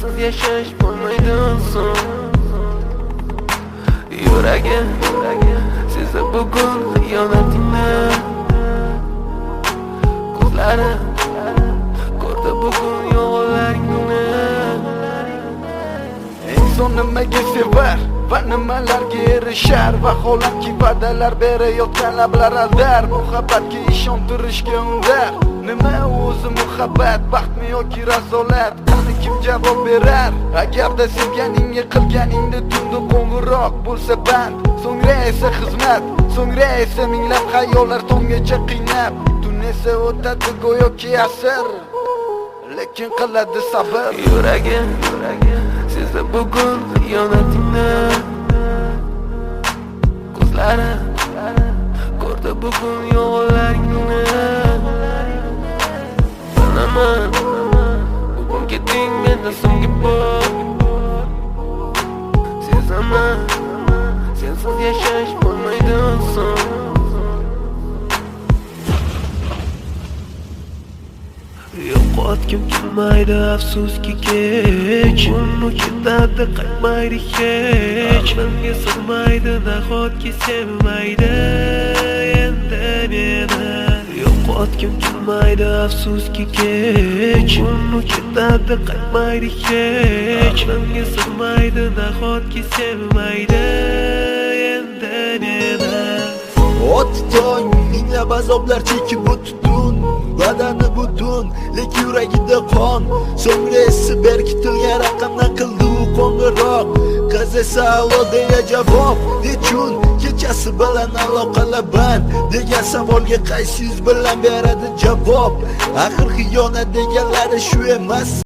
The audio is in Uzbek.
Sensiz yashash bo'lmaydi oson. Yuragim sezdi bugun xiyonatingni. Ko'zlarim ko'rdi bugun yolg'onlaringni. Inson nimaga sevar va nimalarga erishar? Vaholanki va'dalar berayotgan lablar aldar. Muhabbatga ishontirishga undar. Nima o'zi muhabbat, baxtmi yoki razolat? Qani kim javob berar? Agarda sevganingga qilganingda tunda qo'ng'iroq bo'lsa band, so'ngra esa xizmat, so'ngra esa minglab xayollar tonggacha qiynab. Tun esa o'tadi go'yoki asr, lekin qiladi sabr. Yuragim sezdi bugun xiyonatingni. Ko'zlarim ko'rdi bugun yolg'onlaringni. Bilaman bugun ketding mendan so'nggi bor. Sezaman sensiz yashash bo'lmaydi oson. Yo'qotgim kelmaydi afsuski kech. Uni ketadi qaytmaydi hech. Menga sig'maydi nahotki sevmaydi endi meni. Yo'qotgim kelmaydi afsuski kech. Uni ketadi qaytmaydi hech. Menga sig'maydi nahotki sevmaydi endi meni. Ot tong minglab azoblar chekib o'tdun, badani butun, lekin yuragida qon. So'ngra esi berkitilgan raqamdan qildi u qo'ng'iroq. Qiz esa allo deya javob. Nechun kechasi bilan aloqalar band degan savolga qaysi yuz bilan beradi javob? Axir xiyonat deganlari shu emas.